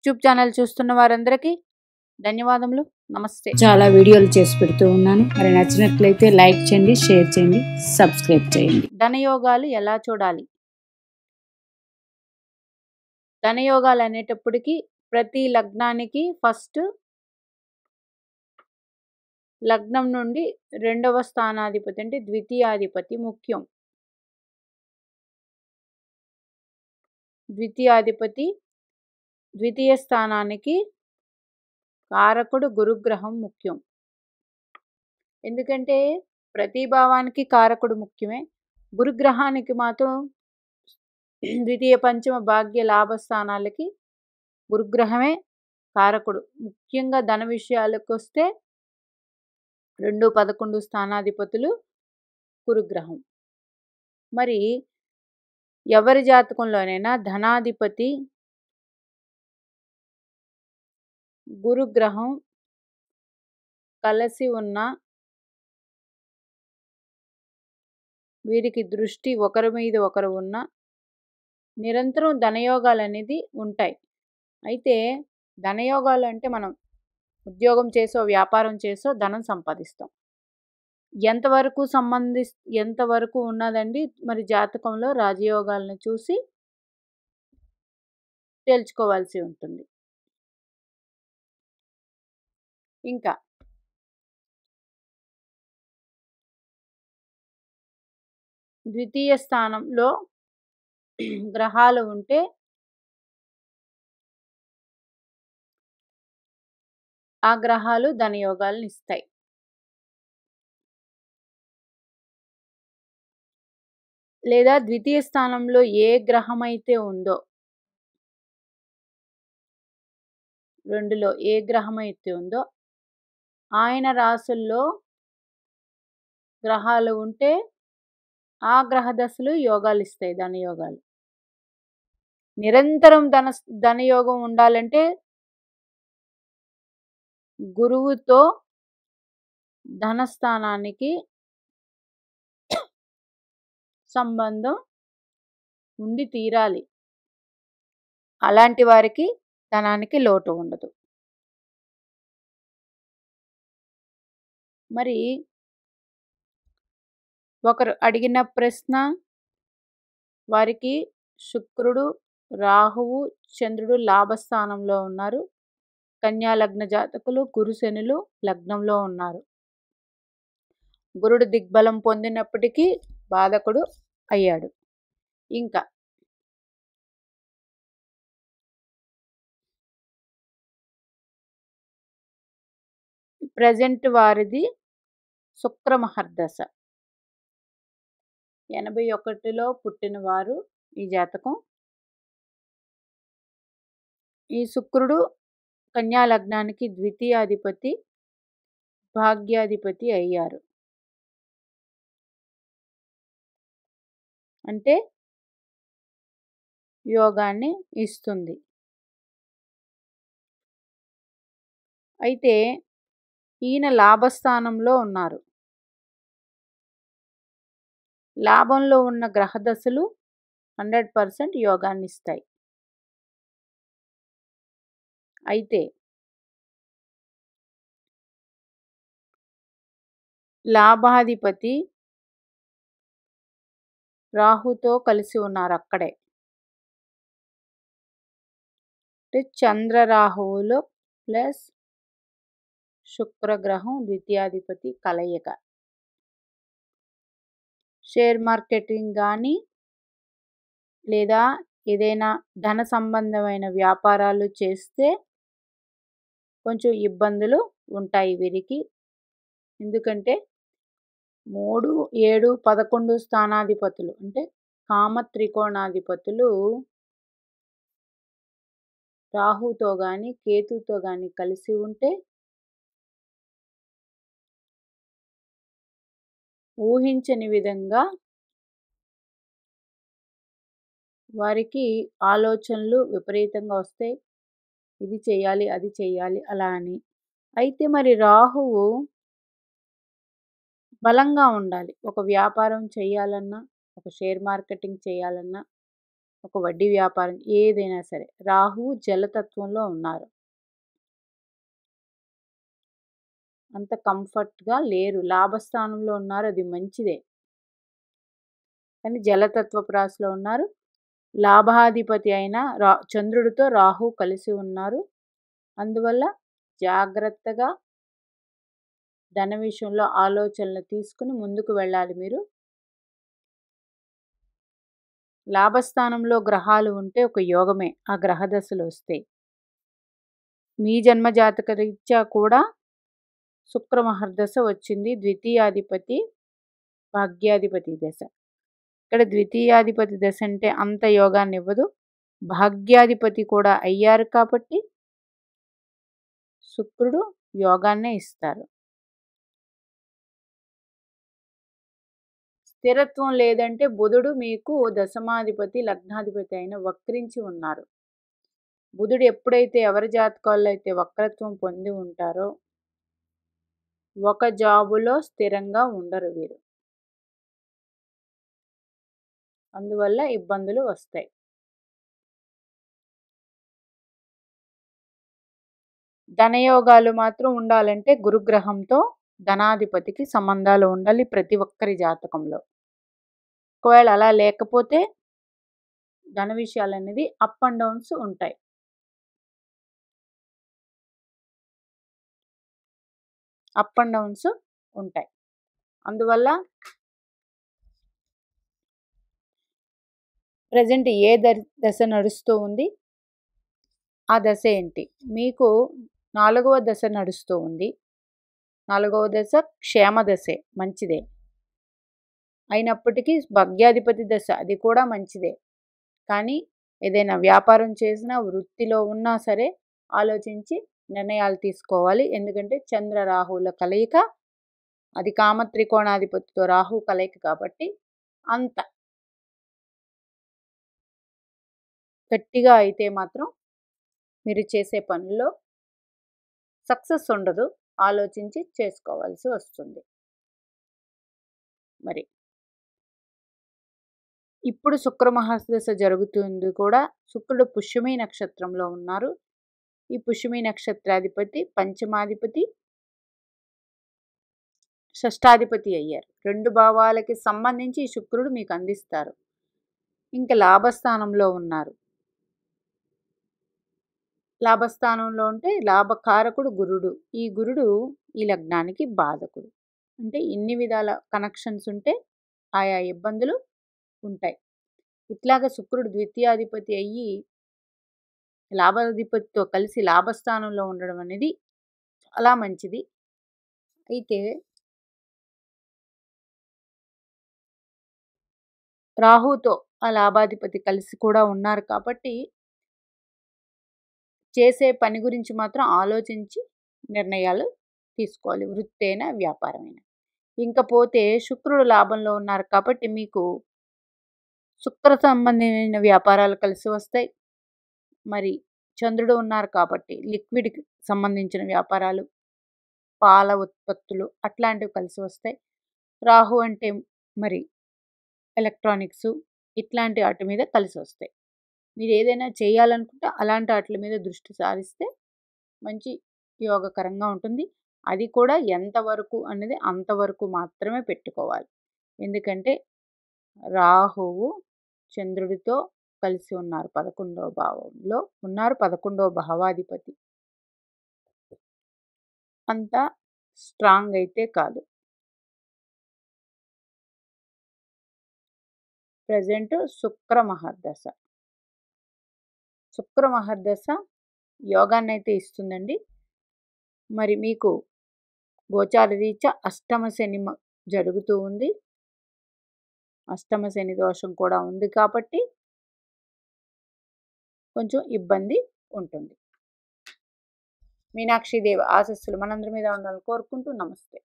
YouTube channel చూస్తున్న వారందరికీ ధన్యవాదములు. నమస్తే. చాలా వీడియోలు చేసి పెడుతూ ఉన్నాను. మరి నచ్చినట్లయితే లైక్ చేయండి, షేర్ చేయండి, సబ్స్క్రైబ్ చేయండి. ధనయోగాలు ఎలా చూడాలి? ధనయోగాలు అనేటప్పటికి ప్రతి లగ్నానికి ఫస్ట్ లగ్నం నుండి 2వ స్థానాధిపతి అంటే ద్వితీయాధిపతి ముఖ్యం. ద్వితీయాధిపతి ద్వితీయ స్థానానికి కారకుడు గురుగ్రహం ముఖ్యం. ఎందుకంటే ప్రతి భావానికి కారకుడు ముఖ్యమే. గురుగ్రహానికి మాత్రం ద్వితీయ పంచమ భాగ్య లాభ స్థానాలకి గురుగ్రహమే కారకుడు. ముఖ్యంగా ధన విషయాలకు వస్తే 2, 11 స్థానాధిపతులు గురుగ్రహం. మరి ఎవరి జాతకంలోనైనా ధనాధిపతి గురుగ్రహం కలిసి ఉన్న వీరికి దృష్టి ఒకరి మీద ఒకరు ఉన్న నిరంతరం ధనయోగాలు అనేది ఉంటాయి. అయితే ధనయోగాలు అంటే మనం ఉద్యోగం చేసో వ్యాపారం చేసో ధనం సంపాదిస్తాం. ఎంతవరకు ఉన్నదండి మరి జాతకంలో రాజయోగాలను చూసి తేల్చుకోవాల్సి ఉంటుంది. ఇంకా ద్వితీయ స్థానంలో గ్రహాలు ఉంటే ఆ గ్రహాలు ధనయోగాలను ఇస్తాయి. లేదా ద్వితీయ స్థానంలో ఏ గ్రహం అయితే ఉందో 2లో ఏ గ్రహం అయితే ఉందో ఆయన రాశుల్లో గ్రహాలు ఉంటే ఆ గ్రహ దశలు యోగాలు ఇస్తాయి, ధనయోగాలు. నిరంతరం ధనయోగం ఉండాలంటే గురువుతో ధనస్థానానికి సంబంధం ఉండి తీరాలి. అలాంటి వారికి ధనానికి లోటు ఉండదు. మరి ఒకరు అడిగిన ప్రశ్న, వారికి శుక్రుడు, రాహువు, చంద్రుడు లాభస్థానంలో ఉన్నారు. కన్యా లగ్న జాతకులు గురు శనులు లగ్నంలో ఉన్నారు. గురుడు దిగ్బలం పొందినప్పటికీ బాధకుడు అయ్యాడు. ఇంకా ప్రజెంట్ వారిది శుక్ర మహర్దశ. 81లో పుట్టిన వారు ఈ జాతకం. ఈ శుక్రుడు కన్యా లగ్నానికి ద్వితీయాధిపతి, భాగ్యాధిపతి అయ్యారు. అంటే యోగాన్ని ఇస్తుంది. అయితే ఈయన లాభస్థానంలో ఉన్నారు. లాభంలో ఉన్న గ్రహ దశలు 100% యోగాన్ని ఇస్తాయి. అయితే లాభాధిపతి రాహుతో కలిసి ఉన్నారు అక్కడే. అంటే చంద్రరాహువులు ప్లస్ శుక్రగ్రహం ద్వితీయాధిపతి కలయిక. షేర్ మార్కెటింగ్ కానీ లేదా ఏదైనా ధన సంబంధమైన వ్యాపారాలు చేస్తే కొంచెం ఇబ్బందులు ఉంటాయి వీరికి. ఎందుకంటే 3, 7, 11 స్థానాధిపతులు అంటే కామ త్రికోణాధిపతులు రాహుతో కానీ కేతుతో కానీ కలిసి ఉంటే ఊహించని విధంగా వారికి ఆలోచనలు విపరీతంగా వస్తాయి. ఇది చేయాలి, అది చేయాలి అలా అని. అయితే మరి రాహువు బలంగా ఉండాలి. ఒక వ్యాపారం చేయాలన్నా, ఒక షేర్ మార్కెటింగ్ చేయాలన్నా ఒక వడ్డీ వ్యాపారం ఏదైనా సరే. రాహువు జలతత్వంలో ఉన్నారు. అంత కంఫర్ట్‌గా లేరు. లాభస్థానంలో ఉన్నారు, అది మంచిదే. కానీ జలతత్వపు రాశిలో ఉన్నారు. లాభాధిపతి అయిన చంద్రుడితో రాహువు కలిసి ఉన్నారు. అందువల్ల జాగ్రత్తగా ధన విషయంలో ఆలోచనలు తీసుకుని ముందుకు వెళ్ళాలి మీరు. లాభస్థానంలో గ్రహాలు ఉంటే ఒక యోగమే ఆ గ్రహ దశలు వస్తే. మీ జన్మ జాతక రీత్యా కూడా శుక్ర మహర్దశ వచ్చింది. ద్వితీయాధిపతి భాగ్యాధిపతి దశ. ఇక్కడ ద్వితీయాధిపతి దశ అంటే అంత యోగాన్ని ఇవ్వదు. భాగ్యాధిపతి కూడా అయ్యారు కాబట్టి శుక్రుడు యోగాన్నే ఇస్తారు. స్థిరత్వం లేదంటే బుధుడు మీకు దశమాధిపతి లగ్నాధిపతి అయిన వక్రించి ఉన్నారు. బుధుడు ఎప్పుడైతే ఎవరి జాతకాల్లో అయితే వక్రత్వం పొంది ఉంటారో ఒక జాబులో స్థిరంగా ఉండరు వీరు. అందువల్ల ఇబ్బందులు వస్తాయి. ధనయోగాలు మాత్రం ఉండాలంటే గురుగ్రహంతో ధనాధిపతికి సంబంధాలు ఉండాలి ప్రతి ఒక్కరి జాతకంలో. ఒకవేళ అలా లేకపోతే ధన విషయాలు అనేది అప్ అండ్ డౌన్స్ ఉంటాయి. అప్ అండ్ డౌన్స్ ఉంటాయి. అందువల్ల ప్రజెంట్ ఏ దశ నడుస్తూ ఉంది, ఆ దశ ఏంటి? మీకు 4వ దశ నడుస్తూ ఉంది. 4వ దశ క్షేమ దశే, మంచిదే. అయినప్పటికీ భాగ్యాధిపతి దశ, అది కూడా మంచిదే. కానీ ఏదైనా వ్యాపారం చేసినా వృత్తిలో ఉన్నా సరే ఆలోచించి నిర్ణయాలు తీసుకోవాలి. ఎందుకంటే చంద్ర రాహువుల కలయిక, అది కామ త్రికోణాధిపతితో రాహు కలయిక కాబట్టి అంత గట్టిగా అయితే మాత్రం మీరు చేసే పనుల్లో సక్సెస్ ఉండదు. ఆలోచించి చేసుకోవాల్సి వస్తుంది. మరి ఇప్పుడు శుక్ర మహాదశ జరుగుతుంది కూడా. శుక్రుడు పుష్యమి నక్షత్రంలో ఉన్నారు. ఈ పుష్యమి నక్షత్రాధిపతి పంచమాధిపతి, షష్టాధిపతి అయ్యారు. 2 భావాలకి సంబంధించి ఈ శుక్రుడు మీకు అందిస్తారు. ఇంకా లాభస్థానంలో ఉన్నారు. లాభస్థానంలో ఉంటే లాభకారకుడు గురుడు. ఈ గురుడు ఈ లగ్నానికి బాధకుడు. అంటే ఇన్ని విధాల కనెక్షన్స్ ఉంటే ఆయా ఇబ్బందులు ఉంటాయి. ఇట్లాగా శుక్రుడు ద్వితీయాధిపతి అయ్యి లాభాధిపతితో కలిసి లాభస్థానంలో ఉండడం అనేది చాలా మంచిది. అయితే రాహుతో ఆ లాభాధిపతి కలిసి కూడా ఉన్నారు కాబట్టి చేసే పని గురించి మాత్రం ఆలోచించి నిర్ణయాలు తీసుకోవాలి. వృత్తి అయినా వ్యాపారమైనా. ఇంకపోతే శుక్రుడు లాభంలో ఉన్నారు కాబట్టి మీకు శుక్ర సంబంధమైన వ్యాపారాలు కలిసి వస్తాయి. మరి చంద్రుడు ఉన్నారు కాబట్టి లిక్విడ్కి సంబంధించిన వ్యాపారాలు, పాల ఉత్పత్తులు అట్లాంటివి కలిసి వస్తాయి. రాహు అంటే మరి ఎలక్ట్రానిక్స్ ఇట్లాంటి వాటి మీద కలిసి వస్తాయి. మీరు ఏదైనా చేయాలనుకుంటే అలాంటి వాటి మీద దృష్టి సారిస్తే మంచి యోగకరంగా ఉంటుంది. అది కూడా ఎంతవరకు అనేది అంతవరకు మాత్రమే పెట్టుకోవాలి. ఎందుకంటే రాహువు చంద్రుడితో కలిసి ఉన్నారు. 11వ భావంలో ఉన్నారు. 11వ భావాధిపతి అంత స్ట్రాంగ్ అయితే కాదు. ప్రజెంట్ శుక్ర మహర్దశ. శుక్ర మహర్దశ యోగాన్ని అయితే ఇస్తుందండి. మరి మీకు గోచార రీత్యా అష్టమ శని జరుగుతూ ఉంది. అష్టమ శని దోషం కూడా ఉంది కాబట్టి కొంచెం ఇబ్బంది ఉంటుంది. మీనాక్షిదేవి ఆశీస్సులు మనందరి మీద ఉండాలని కోరుకుంటూ నమస్తే.